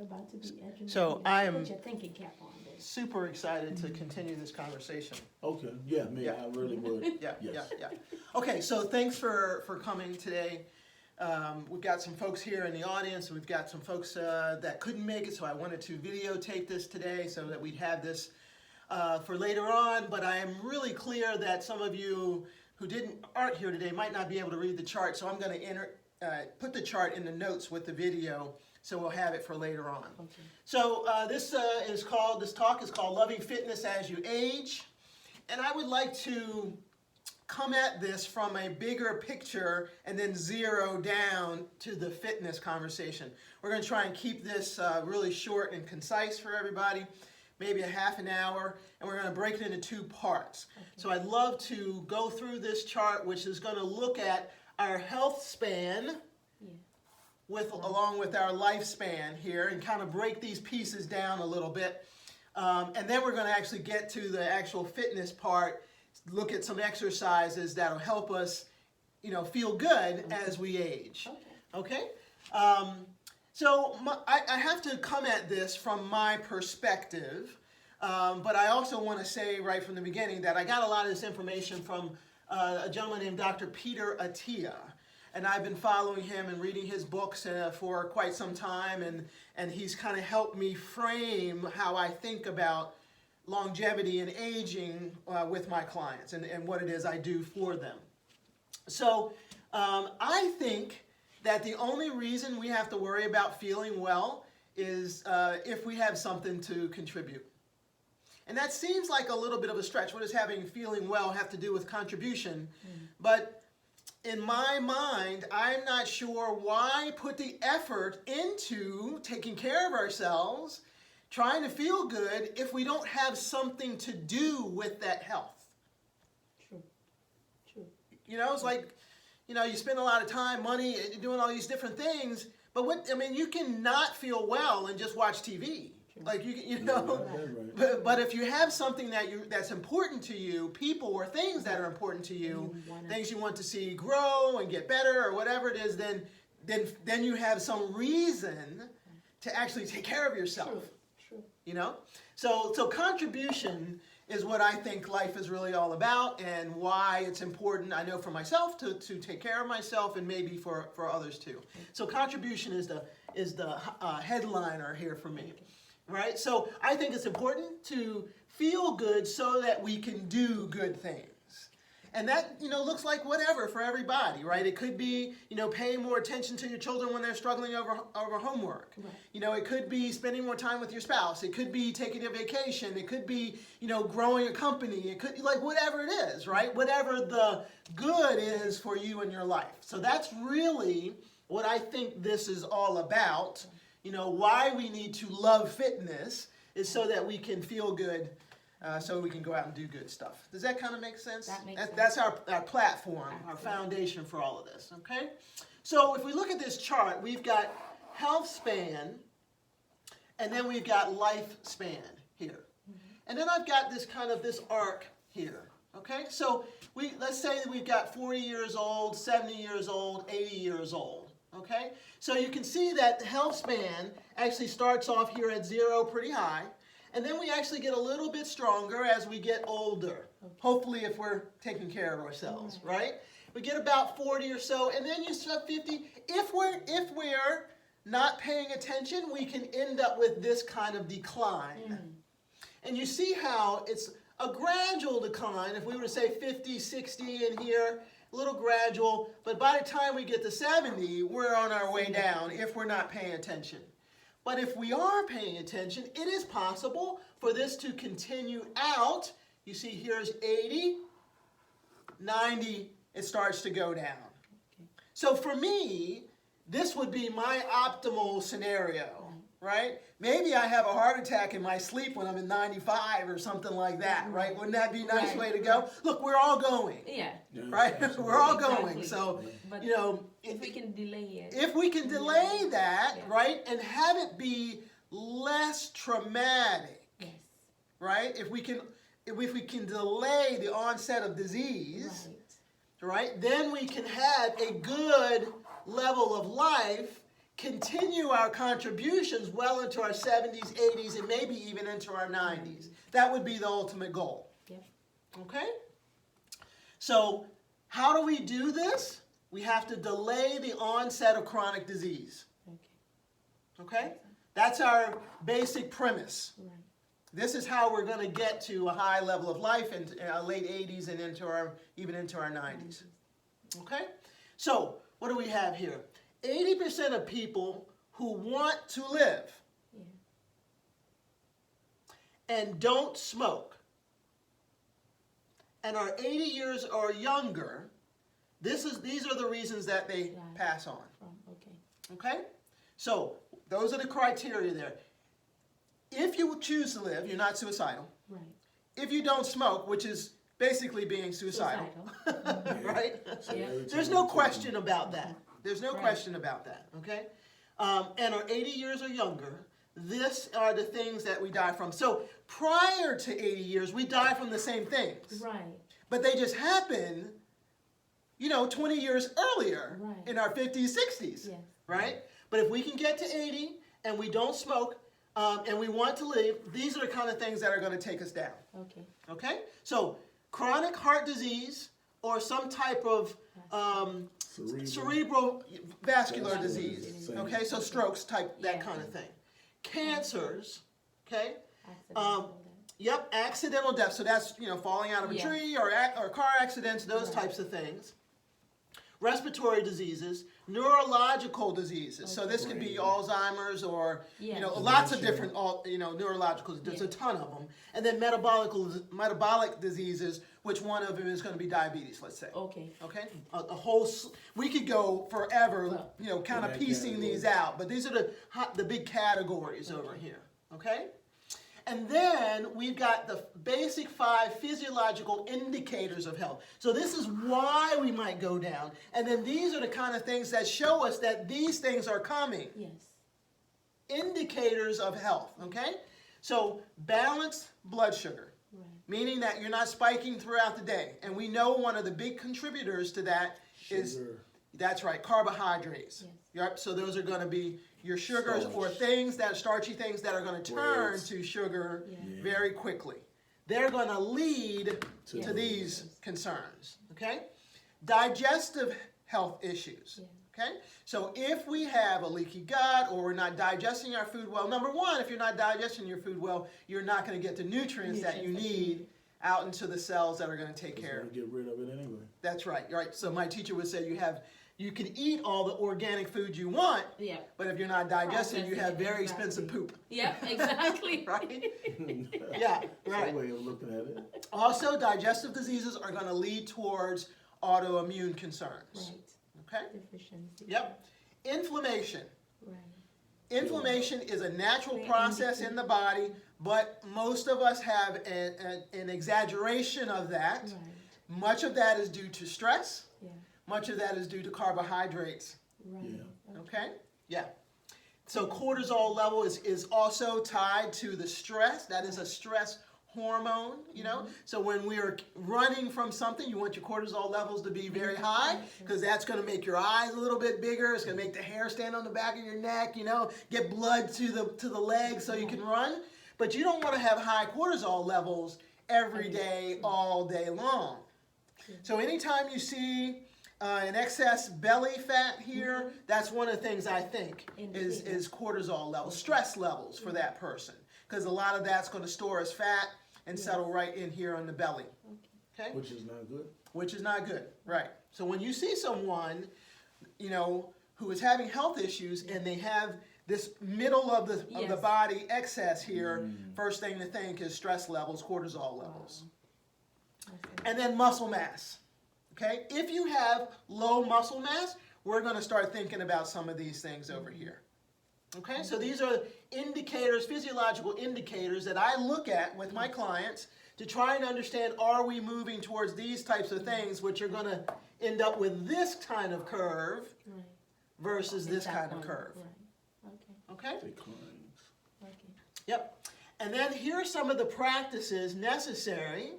They're about to be edging. So I am Put your thinking cap on, baby. super excited to continue this conversation. Okay, yeah, man, Yeah. I really would. Yeah, Yes. yeah. Okay, so thanks for coming today. We've got some folks here in the audience, and we've got some folks that couldn't make it, so I wanted to videotape this today so that we'd have this for later on. But I am really clear that some of you who aren't here today might not be able to read the chart, so I'm going to put the chart in the notes with the video, so we'll have it for later on. Okay. So this talk is called Loving Fitness as You Age, and I would like to come at this from a bigger picture and then zero down to the fitness conversation. We're going to try and keep this really short and concise for everybody, maybe a half an hour, and we're going to break it into two parts. Okay. So I'd love to go through this chart, which is going to look at our health span along with our lifespan here, and kind of break these pieces down a little bit. And then we're going to actually get to the actual fitness part, look at some exercises that'll help us, feel good as we age. Okay? So I have to come at this from my perspective, but I also want to say right from the beginning that I got a lot of this information from a gentleman named Dr. Peter Attia. And I've been following him and reading his books for quite some time, and he's kind of helped me frame how I think about longevity and aging with my clients and what it is I do for them. So I think that the only reason we have to worry about feeling well is if we have something to contribute. And that seems like a little bit of a stretch. What does feeling well have to do with contribution? But in my mind, I'm not sure why put the effort into taking care of ourselves, trying to feel good, if we don't have something to do with that health. True. It's like, you spend a lot of time, money, doing all these different things, but you can not feel well and just watch TV. Like but if you have something that's important to you, people or things that are important to you, things you want to see grow and get better or whatever it is, then you have some reason to actually take care of yourself. True. So contribution is what I think life is really all about, and why it's important, I know for myself, to take care of myself, and maybe for others too. So contribution is the headliner here for me. Right? So I think it's important to feel good so that we can do good things. And that, looks like whatever for everybody, right? It could be, paying more attention to your children when they're struggling over homework. Right. It could be spending more time with your spouse. It could be taking a vacation. It could be, growing a company. It could be like whatever it is, right? Whatever the good is for you in your life. So that's really what I think this is all about. Why we need to love fitness is so that we can feel good, so we can go out and do good stuff. Does that kind of make sense? That makes sense. That's our platform, our foundation for all of this, okay? So if we look at this chart, we've got health span, and then we've got lifespan here. And then I've got this arc here, okay? So let's say that we've got 40 years old, 70 years old, 80 years old. Okay, so you can see that the health span actually starts off here at 0 pretty high, and then we actually get a little bit stronger as we get older, hopefully if we're taking care of ourselves, right? We get about 40 or so, and then you start 50. If we're not paying attention, we can end up with this kind of decline. And you see how it's a gradual decline. If we were to say 50, 60 in here, a little gradual, but by the time we get to 70, we're on our way down if we're not paying attention. But if we are paying attention, it is possible for this to continue out. You see here's 80, 90, it starts to go down. Okay. So for me, this would be my optimal scenario, right? Maybe I have a heart attack in my sleep when I'm in 95 or something like that, right? Wouldn't that be a nice way to go? Look, we're all going. Yeah. Right? We're all going. So, but if we can delay it. If we can delay that, right, and have it be less traumatic, right? If we can delay the onset of disease, right, then we can have a good level of life continue our contributions well into our 70s, 80s, and maybe even into our 90s. That would be the ultimate goal. Yep. Okay? So how do we do this? We have to delay the onset of chronic disease. Okay. Okay? That's our basic premise. Right. This is how we're going to get to a high level of life in our late 80s and even into our 90s. Okay? So, what do we have here? 80% of people who want to live and don't smoke and are 80 years or younger, these are the reasons that they pass on. Okay. Okay? So, those are the criteria there. If you choose to live, you're not suicidal. Right. If you don't smoke, which is basically being suicidal. Right? Yeah. There's no question about that. There's no question about that, okay? And are 80 years or younger, these are the things that we die from. So prior to 80 years, we die from the same things. Right. But they just happen, 20 years earlier in our 50s, 60s, Yes. right? But if we can get to 80 and we don't smoke and we want to live, these are the kind of things that are going to take us down. Okay. Okay? So chronic heart disease or some type of cerebral vascular disease, okay, so strokes type, that kind of thing. Cancers, okay, accidental death, so that's, falling out of a tree or car accidents, those types of things. Respiratory diseases, neurological diseases, so this could be Alzheimer's or, lots of different, neurological, there's a ton of them. And then metabolic diseases, which one of them is going to be diabetes, let's say. Okay. Okay? We could go forever, kind of piecing these out, but these are the big categories over here, okay? And then we've got the basic 5 physiological indicators of health. So this is why we might go down. And then these are the kind of things that show us that these things are coming. Yes. Indicators of health, okay? So balanced blood sugar, meaning that you're not spiking throughout the day. And we know one of the big contributors to that is, that's right, carbohydrates. Yes. Yep, so those are going to be your sugars or things that starchy things that are going to turn to sugar very quickly. They're going to lead to these concerns, okay? Digestive health issues, okay? So if we have a leaky gut or we're not digesting our food well, number one, if you're not digesting your food well, you're not going to get the nutrients that you need out into the cells that are going to take care of it. Get rid of it anyway. That's right, right. So my teacher would say you can eat all the organic food you want, but if you're not digesting, you have very expensive poop. Yep, exactly. Right? Yeah, right. Some way of looking at it. Also, digestive diseases are going to lead towards autoimmune concerns. Right. Okay? Deficiency. Yep. Inflammation. Right. Inflammation is a natural process in the body, but most of us have an exaggeration of that. Right. Much of that is due to stress. Yeah. Much of that is due to carbohydrates. Right. Yeah. Okay? Yeah. So cortisol level is also tied to the stress. That is a stress hormone, So when we're running from something, you want your cortisol levels to be very high because that's going to make your eyes a little bit bigger. It's going to make the hair stand on the back of your neck, get blood to the legs so you can run. But you don't want to have high cortisol levels every day, all day long. So anytime you see an excess belly fat here, that's one of the things I think is cortisol levels, stress levels for that person. Because a lot of that's going to store as fat and settle right in here on the belly. Okay? Which is not good. Which is not good, right. So when you see someone, who is having health issues and they have this middle of the body excess here, first thing to think is stress levels, cortisol levels. And then muscle mass. Okay? If you have low muscle mass, we're going to start thinking about some of these things over here. Okay? So these are indicators, physiological indicators that I look at with my clients to try and understand, are we moving towards these types of things, which are going to end up with this kind of curve versus this kind of curve. Right. Okay? Declines. Okay. Yep. And then here are some of the practices necessary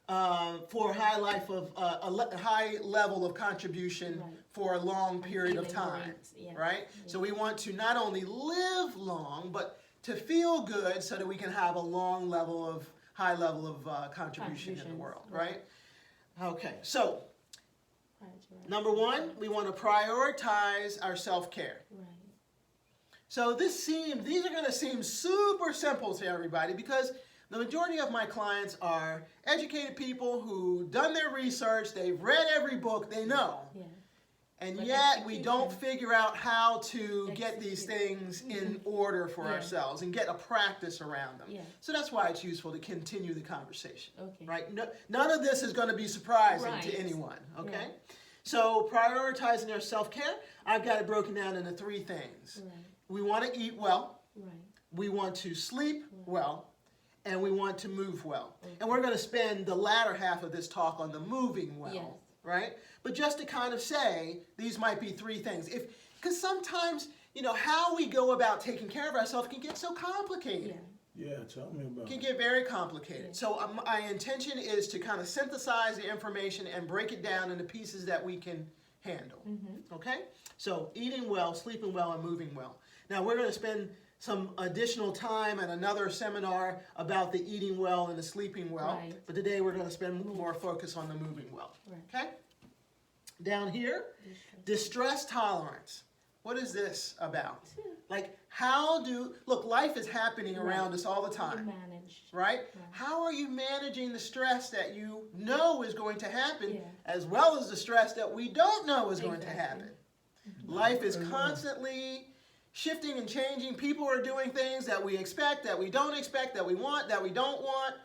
for a high level of contribution for a long period of feeling time, great, yeah. right? So we want to not only live long, but to feel good so that we can have a high level of contribution in the world, right? Okay, so Right. number one, we want to prioritize our self-care. Right. So these are going to seem super simple to everybody because the majority of my clients are educated people who've done their research, they've read every book they know, Yeah. and But yet we don't execution. figure out how to get these things in order for Yeah. ourselves and get a practice around them. Yeah. So that's why it's useful to continue the conversation, Okay. right? None of this is going to be surprising to Right. anyone, okay? Yeah. So prioritizing our self-care, I've got it broken down into three things. Right. We want to eat well, Right. we want to sleep well, and we want to move well. Okay. And we're going to spend the latter half of this talk on the moving well, Yes. right? But just to kind of say, these might be three things. Because sometimes, how we go about taking care of ourselves can get so complicated. Yeah. Yeah, tell me about It can it. get very complicated. Yeah. So my intention is to kind of synthesize the information and break it down into pieces that we can handle. Mm-hmm. Okay? So eating well, sleeping well, and moving well. Now we're going to spend some additional time at another seminar about the eating well and the sleeping well. Right. But today we're going to spend more focus on the moving well. Right. Okay? Down here, distress tolerance. What is this about? Like, look, life is happening around us all the You time, manage. right? How are you managing the stress that you know is going to happen, Yeah. as well as the stress that we don't know is going to Exactly. happen? Life is constantly shifting and changing. People are doing things that we expect, that we don't expect, that we want, that we don't want.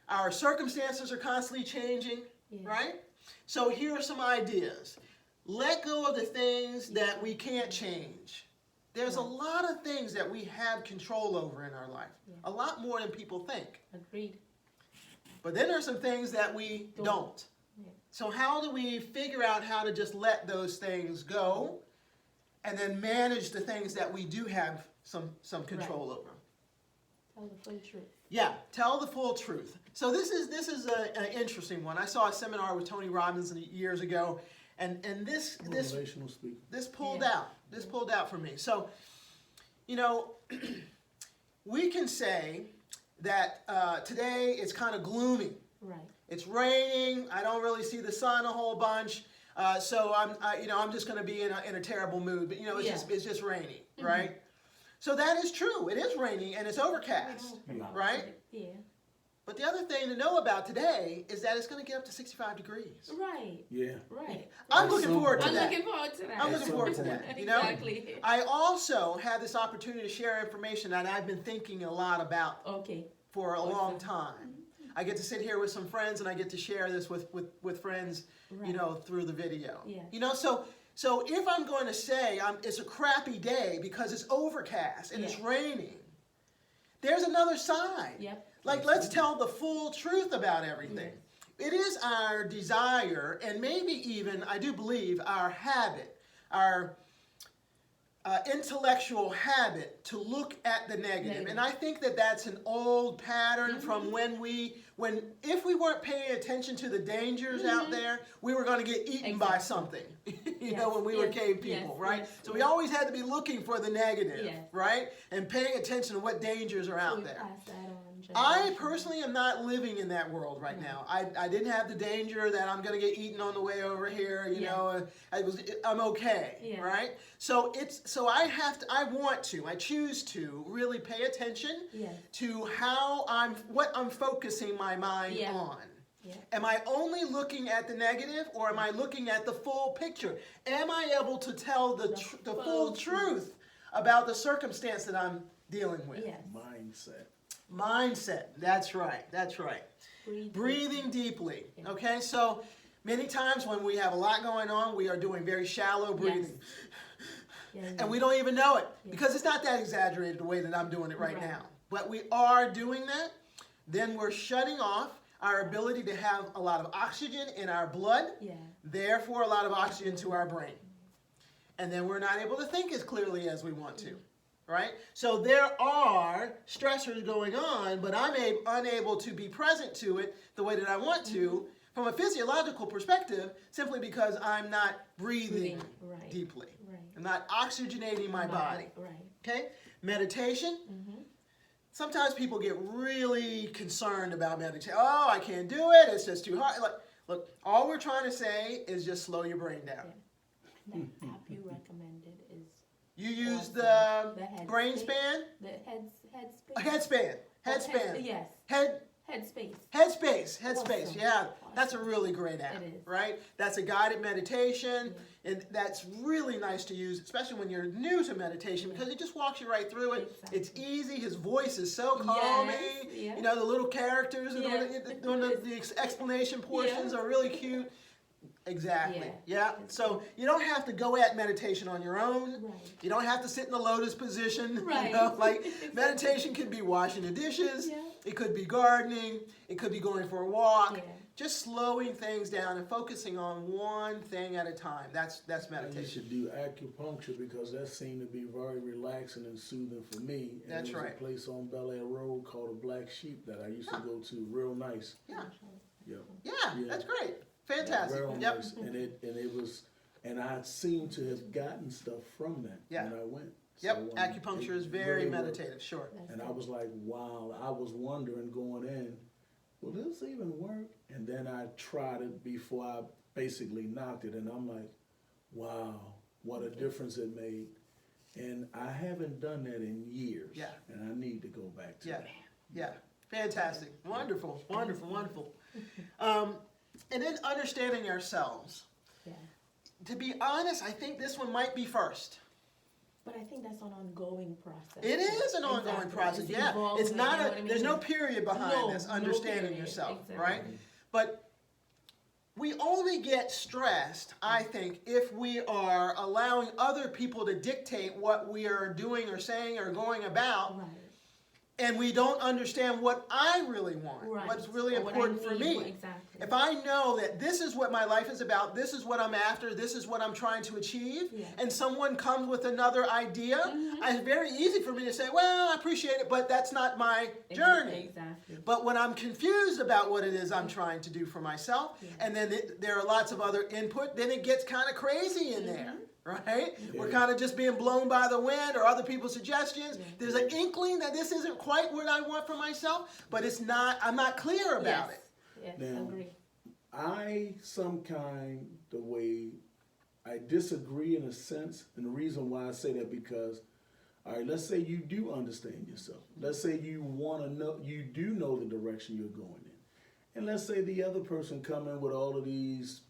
Our circumstances are constantly changing, Yeah. right? So here are some ideas. Let go of the things that we can't change. There's a lot of things that we have control over in our life, a lot more than people think. Agreed. But then there's some things that we don't. Yeah. So how do we figure out how to just let those things go and then manage the things that we do have some control over? Tell the full truth. Yeah, tell the full truth. So this is an interesting one. I saw a seminar with Tony Robbins years ago, and this Motivational speaker. this pulled out. This pulled out for me. So, we can say that today it's kind of gloomy. Right. It's raining. I don't really see the sun a whole bunch. So I'm just going to be in a terrible mood. But it's just raining, right? So that is true. It is raining and it's overcast, right? Yeah. But the other thing to know about today is that it's going to get up to 65 degrees. Right. Yeah. Right. I'm looking forward to I'm that. looking forward to that. I'm looking forward to that. Exactly. I also had this opportunity to share information that I've been thinking a lot about Okay. for a Awesome. long time. I get to sit here with some friends and I get to share this with friends, Right. through the video. Yeah. So if I'm going to say it's a crappy day because it's overcast and it's raining, there's another side. Yep. Like, let's tell the full truth about everything. It is our desire, and maybe even, I do believe, our habit, our intellectual habit to look at the negative. And I think that that's an old pattern from if we weren't paying attention to the dangers out there, we were going to get eaten by something, when we were cave people, right? Yes. So we always had to be looking for the negative, Yes. right? And paying attention to what dangers are out We there. pass that on. I personally am not living in that world right now. I didn't have the danger that I'm going to get eaten on the way over here. I'm okay, right? So I choose to really pay attention to what I'm focusing my mind on. Yeah. Am I only looking at the negative, or am I looking at the full picture? Am I able to tell the full truth about the circumstance that I'm dealing with? Yes. Mindset. That's right. Breathing deeply. Okay, so many times when we have a lot going on, we are doing very shallow breathing. And we don't even know it because it's not that exaggerated the way that I'm doing it right now. But we are doing that. Then we're shutting off our ability to have a lot of oxygen in our blood, therefore a lot of oxygen to our brain. And then we're not able to think as clearly as we want to. Right? So there are stressors going on, but I'm unable to be present to it the way that I want to from a physiological perspective, simply because I'm not breathing Right. deeply. Right. I'm not oxygenating my body. Right. Okay? Meditation. Mm-hmm. Sometimes people get really concerned about meditation. Oh, I can't do it. It's just too hard. Look, all we're trying to say is just slow your brain down. That app you recommended is You use awesome. the Headspace. brain span? The headspace. A headspan. Headspan. Yes. Headspace. Headspace, Awesome. yeah. That's a really great app, It is. right? That's a guided meditation, and that's really nice to use, especially when you're new to meditation, because it just walks you right through it. Exactly. It's easy. His voice is so calming. Yes. You know, the little characters and doing the explanation portions are really cute. Exactly. Yeah. So you don't have to go at meditation on your own. Right. You don't have to sit in the lotus position. Right. You know, like meditation could be washing the dishes. Yeah. It could be gardening. It could be going for a walk. Yeah. Just slowing things down and focusing on one thing at a time. That's And you meditation. should do acupuncture because that seemed to be very relaxing and soothing for me. And That's there was right. a place on Bel Air Road called the Black Sheep that I used to go to. Real nice. Yeah. Yep. Yeah, Yeah. that's great. Fantastic. Real Yep. nice. And it was, and I seemed to have gotten stuff from that Yeah. when I went. Yep. So, Acupuncture it is very really worked. meditative. Sure. And I was like, wow, I was wondering going in, will this even work? And then I tried it before I basically knocked it, and I'm like, wow, what a difference it made. And I haven't done that in years. Yeah. And I need to go back to Yeah. that. Yeah. Fantastic. Wonderful. Wonderful. Wonderful. And then understanding ourselves. Yeah. To be honest, I think this one might be first. But I think that's an ongoing process. It is an ongoing Exactly. process, It's yeah. evolving, It's not you know what I there's mean? no period behind No, this, no understanding period. yourself, Exactly. right? But we only get stressed, I think, if we are allowing other people to dictate what we are doing or saying or going about, Right. and we don't understand what I really want, Right. what's really Or what I important for need, me. Exactly. If I know that this is what my life is about, this is what I'm after, this is what I'm trying to achieve, Yeah. and someone comes with another idea, Mm-hmm. it's very easy for me to say, well, I appreciate it, but that's not my journey. Exactly. But when I'm confused about what it is I'm trying to do for myself, Yeah. and then there are lots of other input, then it gets kind of crazy in there, right? We're kind of just being blown by the wind or other people's suggestions. Yeah. There's an inkling that this isn't quite what I want for myself, but it's not, I'm not clear about Yes. it. Yes, Now, agree. The way I disagree in a sense, and the reason why I say that because, all right, let's say you do understand yourself. Let's say you want to know, you do know the direction you're going in. And let's say the other person come in with all of these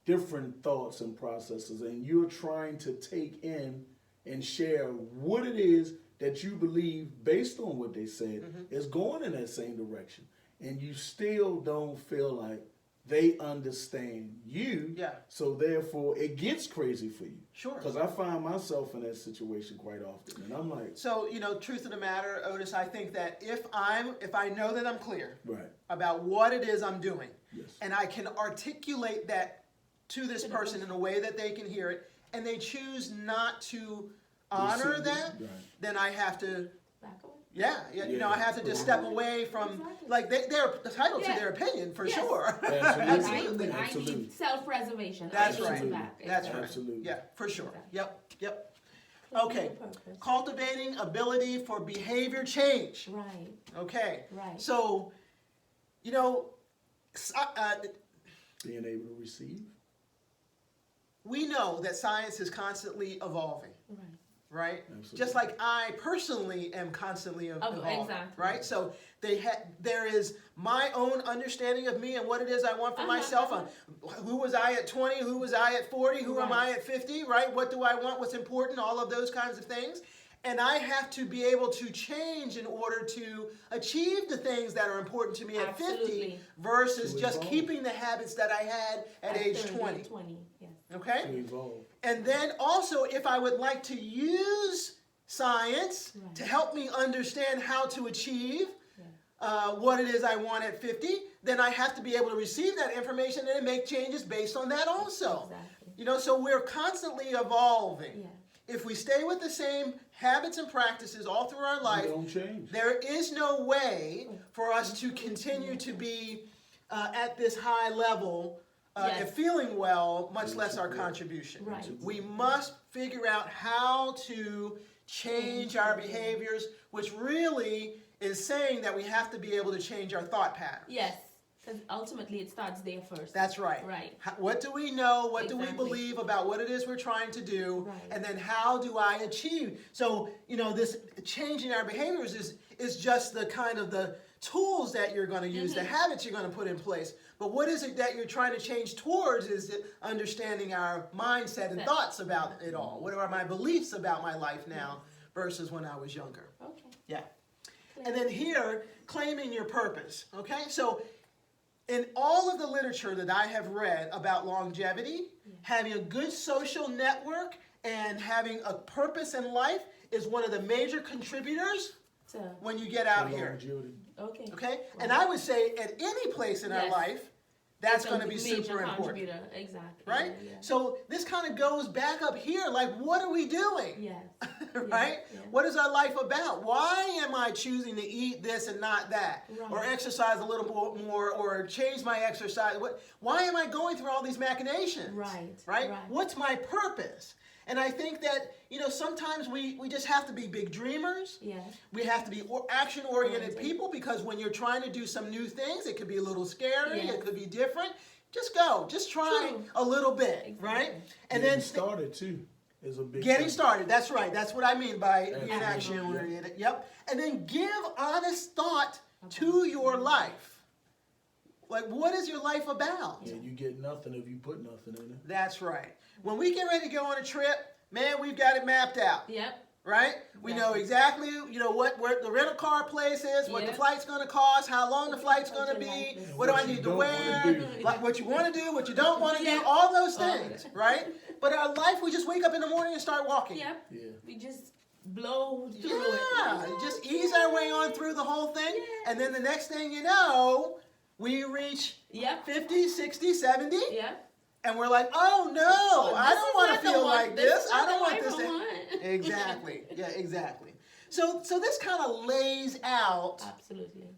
different thoughts and processes, and you're trying to take in and share what it is that you believe based on what they said is going in that same direction. And you still don't feel like they understand you. Yeah. So therefore, it gets crazy for you. Sure. Because I find myself in that situation quite often, and I'm like, So, truth of the matter, Otis, I think that if I know that I'm clear right, about what it is I'm doing, yes, and I can articulate that to this person in a way that they can hear it, and they choose not to honor Receive it, that, right. then I have to, Back away. I have to just step away from, Exactly. like, they're entitled to Yeah. their opinion, for Yes. sure. Absolutely. I Absolutely. need self-preservation. That's I need right. to back. That's right. Absolutely. Yeah, for sure. Exactly. Yep. Fulfill Okay. the purpose. Cultivating ability for behavior change. Right. Okay. Right. So, being able to receive, we know that science is constantly evolving, Right. right? Absolutely. Just like I personally am constantly evolving, exactly. right? So there is my own understanding of me and what it is I want for myself. Who was I at 20? Who was I at 40? Who am I at 50? Right? What do I want? What's important? All of those kinds of things. And I have to be able to change in order to achieve the things that are important to me at 50 Absolutely. versus To just evolve. keeping the habits that I had at age 30 20. and 20, yes. Okay? to evolve. And then also, if I would like to use science Right. to help me understand how to achieve Yeah. what it is I want at 50, then I have to be able to receive that information and make changes based on that also. Exactly. So we're constantly evolving. Yeah. If we stay with the same habits and practices all through our life, You don't change. there is no way for us to continue to be at this high level Yes. and feeling well, much less our contribution. Right. We must figure out how to change our behaviors, which really is saying that we have to be able to change our thought pattern. Yes, because ultimately it starts there first. That's right. Right. What do we know? What do we Exactly. believe about what it is we're trying to do? Right. And then how do I achieve? So, this changing our behaviors is just the kind of the tools that you're going to use, the habits you're going to put in place. But what is it that you're trying to change towards is understanding our mindset and thoughts about it all. What are my beliefs about my life now versus when I was younger? Okay. Yeah. And then here, claiming your purpose. Okay? So in all of the literature that I have read about longevity, having a good social network and having a purpose in life is one of the major contributors So, when you get out For here. longevity. okay. Okay? And I would say at any place in our Yes. life, that's It's a going to be major super important. contributor. Exactly. Right? Yeah. So this kind of goes back up here, like what are we doing? Yes. Right? Yeah. What is our life about? Why am I choosing to eat this and not that? Right. Or exercise a little more or change my exercise? Why am I going through all these machinations? Right. Right? Right. What's my purpose? And I think that, sometimes we just have to be big dreamers. Yes. We have to be action-oriented Oriented. people because when you're trying to do some new things, it could be a little scary, Yes. it could be different. Just go. Just try True. a little bit, Exactly. right? And Getting then started too is a big getting thing. started. That's right. That's what I mean by being Absolutely. action-oriented. Yep. And then give honest thought to your life. Like, what is your life about? Yeah, you get nothing if you put nothing in it. That's right. When we get ready to go on a trip, man, we've got it mapped out. Yep. Right? We know exactly, where the rental car place is, what the Yeah. flight's going to cost, how long the flight's going to What your be, life is. what do I What you need to don't wear, wanna do. like what you want to do, what you don't want to do, Yeah. all those All of things, it. right? But our life, we just wake up in the morning and start walking. Yep. Yeah. We just blow through Yeah, it. just ease our way on through the whole thing, Yeah. and then the next thing you know, we reach Yep. 50, 60, 70, Yep. and we're like, oh no, I don't want to feel like this. I don't want this to... to. Exactly. Yeah, exactly. So this kind of lays out, Absolutely.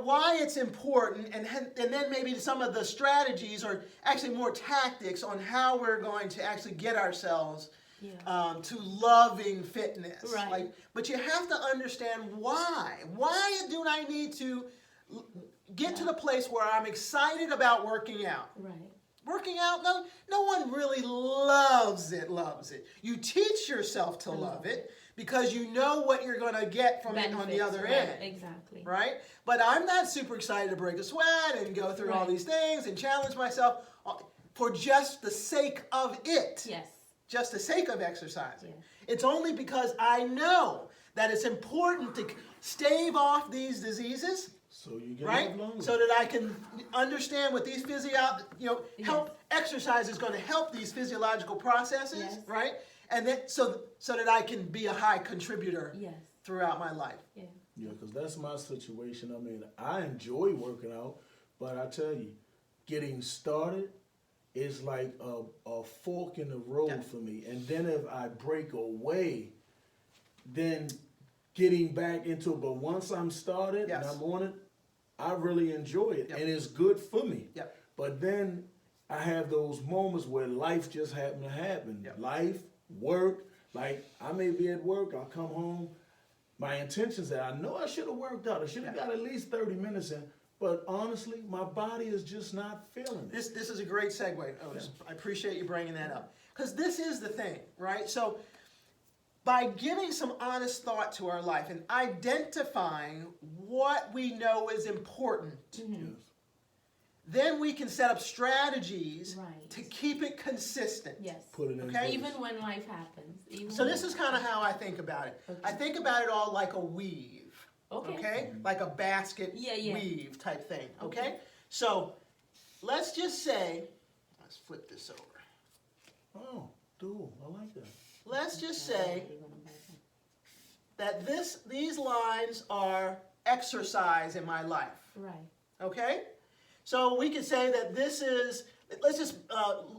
why it's important, and then maybe some of the strategies, or actually more tactics on how we're going to actually get ourselves Yeah. to loving fitness. Right. But you have to understand why. Why do I need to get to the place where I'm excited about working out? Right. Working out, no one really loves it. You teach yourself to love it because you know what you're going to get from it on the Benefits, other right, end. Exactly. Right? But I'm not super excited to break a sweat and go through all Right. these things and challenge myself for just the sake of it. Yes. Just the sake of exercising. Yeah. It's only because I know that it's important to stave off these diseases, So you get right? live longer. So that I can understand what these help exercise is going to help these physiological processes, Yes. right? And then so that I can be a high contributor Yes. throughout my life. Yeah. Yeah, because that's my situation. I mean, I enjoy working out, but I tell you, getting started is like a fork in the road Yeah. for me. And then if I break away, then getting back into it. But once I'm started Yes. and I'm on it, I really enjoy it. Yep. And it's good for me. Yep. But then I have those moments where life just happen to happen. Yep. Life, work. Like I may be at work, I'll come home. My intentions that I know I should have worked out. I should have Yeah. got at least 30 minutes in. But honestly, my body is just not feeling it. This is a great segue, Otis. I appreciate you bringing that up. Because this is the thing, right? So by giving some honest thought to our life and identifying what we know is important, Yes. then we can set up strategies Right. to keep it consistent. Yes. Put it in Okay. place. Even when life happens. Even So when this is kind of how I think about it. Okay. I think about it all like a weave. Okay. Okay? Like a basket Yeah, yeah. weave type thing. Okay? Okay. So let's just say, let's flip this over. Oh, dude, I like that. Let's just say that these lines are exercise in my life. Right. Okay? So we could say that this is, let's just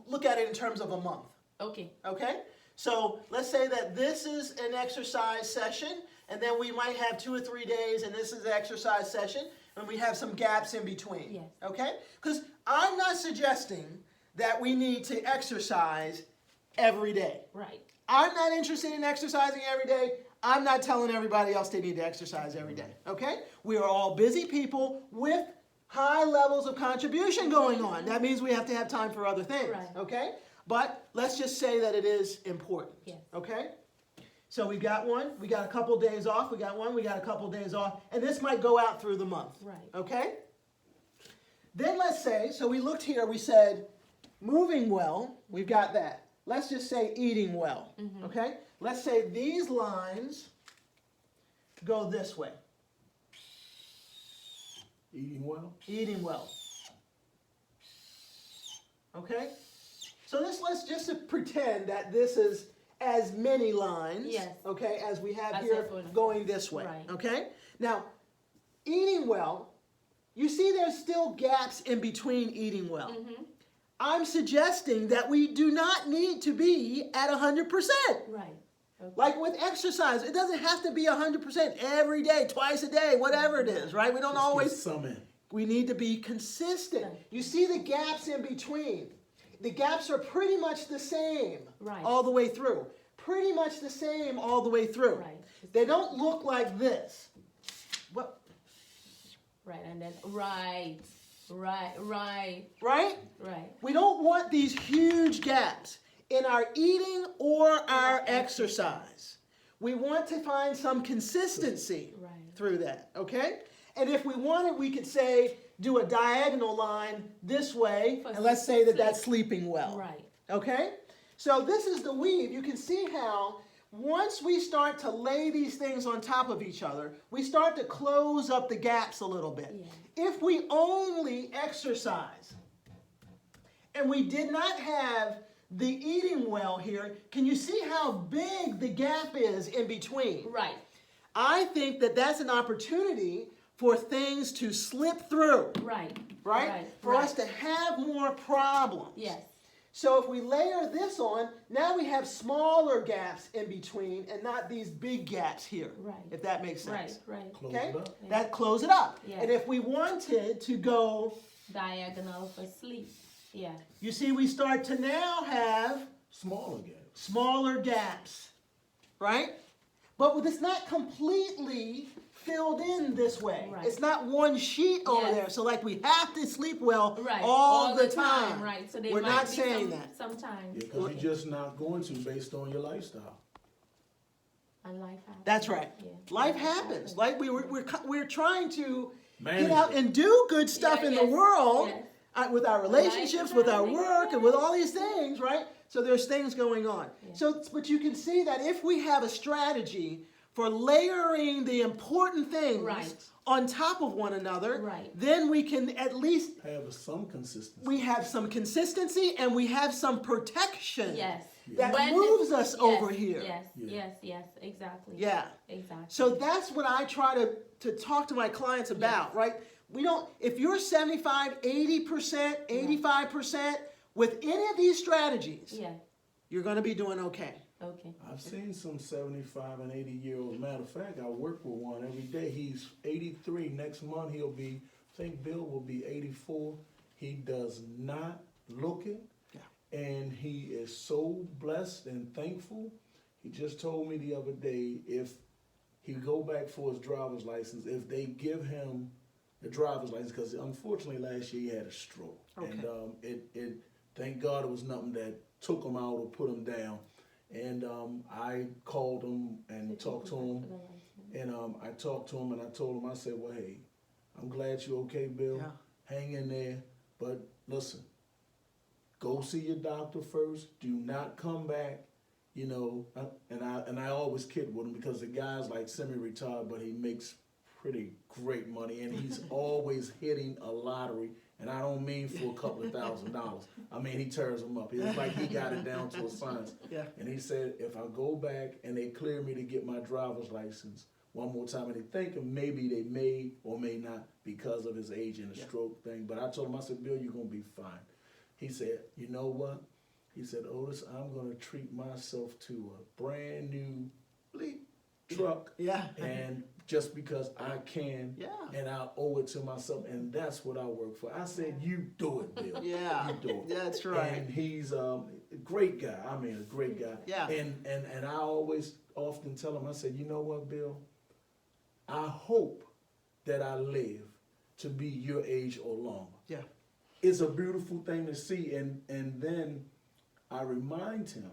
look at it in terms of a month. Okay. Okay? So let's say that this is an exercise session, and then we might have 2 or 3 days, and this is an exercise session. and we have some gaps in between. Yes. Okay? Because I'm not suggesting that we need to exercise every day. Right. I'm not interested in exercising every day. I'm not telling everybody else they need to exercise every day. Okay? We are all busy people with high levels of contribution going on. That means we have to have time for other things. Right. Okay? But let's just say that it is important. Yes. Okay? So we got one, we got a couple days off, we got one, we got a couple days off, and this might go out through the month. Right. Okay? Then let's say, so we looked here, we said moving well, we've got that. Let's just say eating well. Okay? Let's say these lines go this way. Eating well? Eating well. Okay? So let's just pretend that this is as many lines, Yes. okay, as we have As here if we're- going this way, Right. okay? Now, eating well, you see there's still gaps in between eating well. I'm suggesting that we do not need to be at 100%. Right. Okay. Like with exercise, it doesn't have to be 100% every day, twice a day, whatever it is, right? We don't Just always... get some in. We need to be consistent. Right. You see the gaps in between. The gaps are pretty much the same Right. all the way through. Pretty much the same all the way through. Right. They don't look like this. What? Right. And then right. Right? Right. We don't want these huge gaps in our eating or our exercise. We want to find some consistency Right. through that, okay? And if we wanted, we could say, do a diagonal line this way, For and let's say that that's sleep. sleeping well. Right. Okay? So this is the weave. You can see how once we start to lay these things on top of each other, we start to close up the gaps a little bit. Yeah. If we only exercise and we did not have the eating well here, can you see how big the gap is in between? Right. I think that that's an opportunity for things to slip through, Right. right? For right. us to have more problems. Yes. So if we layer this on, now we have smaller gaps in between and not these big gaps here. Right. If that makes sense. Right. Close Okay? it up. Yeah. That close it up. Yeah. And if we wanted to go, Diagonal for sleep. Yeah. you see we start to now have Smaller gaps. smaller gaps, right? But it's not completely filled in this way. Right. It's not one sheet over Yes. there. So like we have to sleep well Right. all the time. Right. So they We're might not be saying that. Sometimes. Yeah, because you're just not going to based on your lifestyle. And life happens. That's right. Yeah. Life happens. Like we're trying to Manage get out it. and do good stuff Yeah, in the yes, world yes. with our relationships, with our happening, work, and yeah. with all these things, right? So there's things going on. Yeah. So, but you can see that if we have a strategy for layering the important things Right. on top of one another, Right. then we can at least Have some consistency. we have some consistency and we have some protection Yes. that When moves it's- us yes, over here. Yes. Yeah. Yes. Exactly. Yeah. Exactly. So that's what I try to talk to my clients about, right? We don't, if you're 75, 80%, 85% with any of these strategies, Yeah. you're going to be doing okay. Okay. I've seen some 75 and 80-year-olds. Matter of fact, I work with one every day. He's 83. Next month he'll be, I think Bill will be 84. He does not look it. Yeah. And he is so blessed and thankful. He just told me the other day if he go back for his driver's license, if they give him the driver's license, because unfortunately last year he had a stroke. Okay. And it thank God it was nothing that took him out or put him down. And I called him and talked to him. And I talked to him and I told him, I said, well, hey, I'm glad you're okay, Bill. Yeah. Hang in there. But listen, go see your doctor first. Do not come back, you know. And I always kid with him because the guy's like semi-retired, but he makes pretty great money. And he's always hitting a lottery. And I don't mean for a couple of $1,000s. I mean, he tears them up. It's like he got it down to a science. Yeah. And he said, if I go back and they clear me to get my driver's license one more time, and they thinking maybe they may or may not because of his age and the stroke thing. But I told him, I said, Bill, you're going to be fine. He said, you know what? He said, Otis, I'm going to treat myself to a brand new bleep truck. Yeah. And just because I can, Yeah. and I owe it to myself, and that's what I work for. I said, you do it, Bill. Yeah. You do it. That's right. And he's a great guy. I mean, a great guy. Yeah. And I always often tell him, I said, you know what, Bill? I hope that I live to be your age or longer. Yeah. It's a beautiful thing to see. And then I remind him,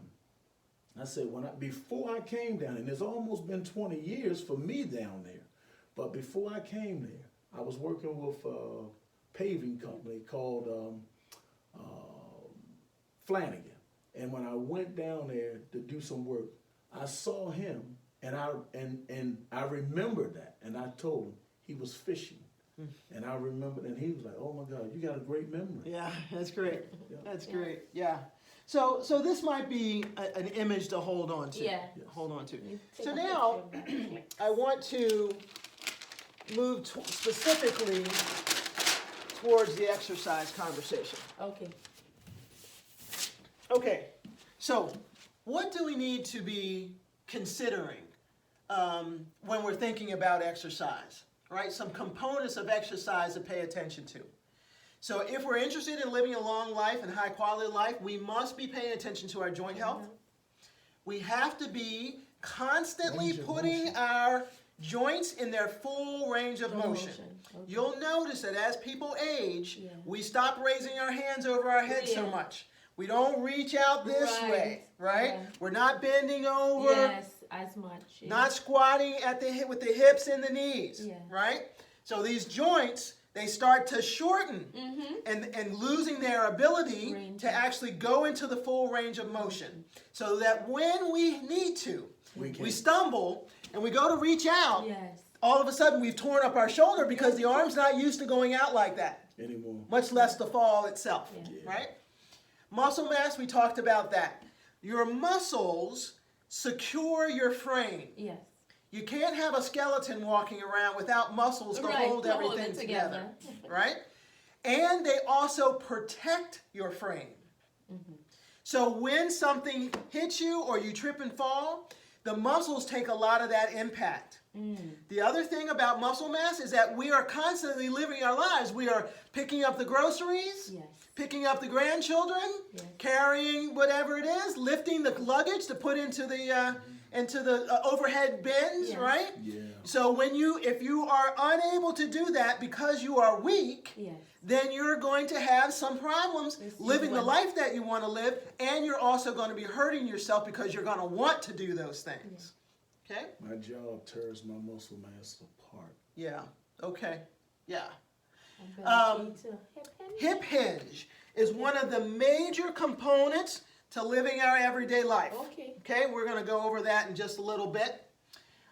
I said, before I came down, and it's almost been 20 years for me down there, but before I came there, I was working with a paving company called Flanagan. And when I went down there to do some work, I saw him, and I remembered that, and I told him he was fishing. And I remembered, and he was like, oh my God, you got a great memory. Yeah, that's great. Yeah. That's great. Yeah. So this might be an image to hold on to. Yeah. Hold on to. You take So a now, picture of that. I want to move specifically towards the exercise conversation. Okay. Okay, so what do we need to be considering when we're thinking about exercise, right? Some components of exercise to pay attention to. So if we're interested in living a long life and high quality life, we must be paying attention to our joint health. We have to be constantly Range of putting motion. our joints in their full range of motion. Okay. You'll notice that as people age, Yeah. we stop raising our hands over our heads so Yeah. much. We don't reach out this Right, way, right? yeah. We're not bending over, Yes, as much. Yeah. not squatting at the hip with the hips and the knees, Yeah. right? So these joints, they start to shorten and losing their ability Range. to actually go into the full range of motion. So that when we need to, we stumble and we go to reach out, Yes. all of a sudden we've torn up our shoulder because the arm's not used to going out like that, Anymore. much less the fall itself, Yeah. right? Muscle mass, we talked about that. Your muscles secure your frame. Yes. You can't have a skeleton walking around without muscles to hold to hold everything it together, right? And they also protect your frame. So when something hits you or you trip and fall, the muscles take a lot of that impact. The other thing about muscle mass is that we are constantly living our lives. We are picking up the groceries, Yes. picking up the grandchildren, Yes. carrying whatever it is, lifting the luggage to put into the overhead bins, Yes. right? Yeah. So if you are unable to do that because you are weak, Yes. then you're going to have some problems Yes, you living the will. life that you want to live, and you're also going to be hurting yourself because you're going to want to do those things. Okay? My job tears my muscle mass apart. Yeah. Okay. Yeah. Ability to hip hinge. Hip hinge is one of the major components to living our everyday life. Okay. Okay, we're going to go over that in just a little bit.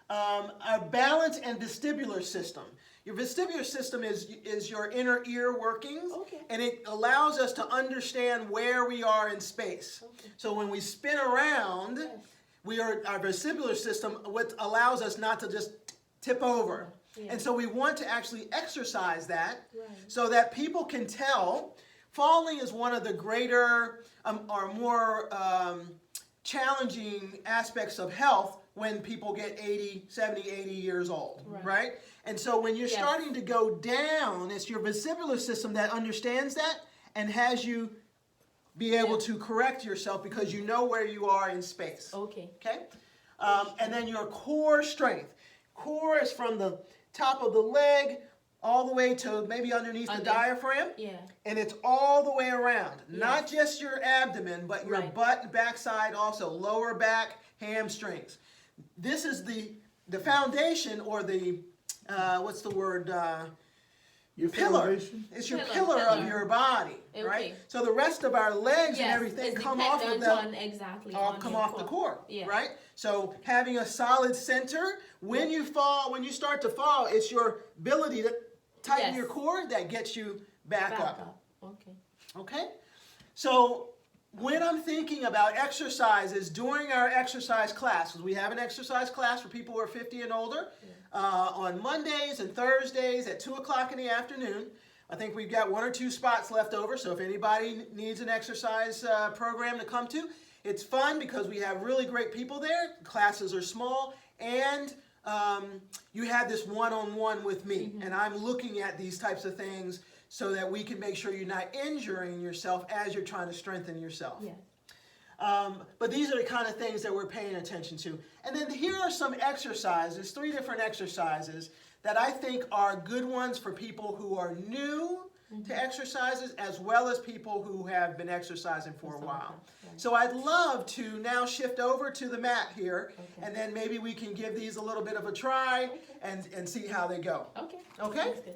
Our balance and vestibular system. Your vestibular system is your inner ear workings, Okay. and it allows us to understand where we are in space. Okay. So when we spin around, Yes. our vestibular system, what allows us not to just tip over. Yeah. And so we want to actually exercise that Right. so that people can tell. Falling is one of the greater or more challenging aspects of health when people get 70, 80 years old, right? And so when you're Yes. starting to go down, it's your vestibular system that understands that and has you be able to correct yourself because you know where you are in space. Okay. Okay? And then your core strength. Core is from the top of the leg all the way to maybe underneath the diaphragm. Yeah. And it's all the way around. Not just your abdomen, but your Right. butt and backside also. Lower back, hamstrings. This is the foundation or the, what's the word? Your Pillar. foundation? It's your Pillar, pillar of pillar. your body, Okay. right? So the rest of our legs and Yes, everything it's come off of dependent the on exactly all on come your off the core, Yeah. right? So having a solid center, when you fall, when you start to fall, it's your ability to tighten Yes. your core that gets you back Back up. up. Okay. Okay? So when I'm thinking about exercises during our exercise class, because we have an exercise class for people who are 50 and older, on Mondays and Thursdays at 2 o'clock in the afternoon. I think we've got 1 or 2 spots left over, so if anybody needs an exercise program to come to, it's fun because we have really great people there. Classes are small, and you have this one-on-one with me, and I'm looking at these types of things so that we can make sure you're not injuring yourself as you're trying to strengthen yourself. Yes. But these are the kind of things that we're paying attention to. And then here are some exercises, 3 different exercises that I think are good ones for people who are new to exercises as well as people who have been exercising for a while. Right. So I'd love to now shift over to the mat here, Okay. and then maybe we can give these a little bit of a try and see how they go. Okay. Okay? That's good.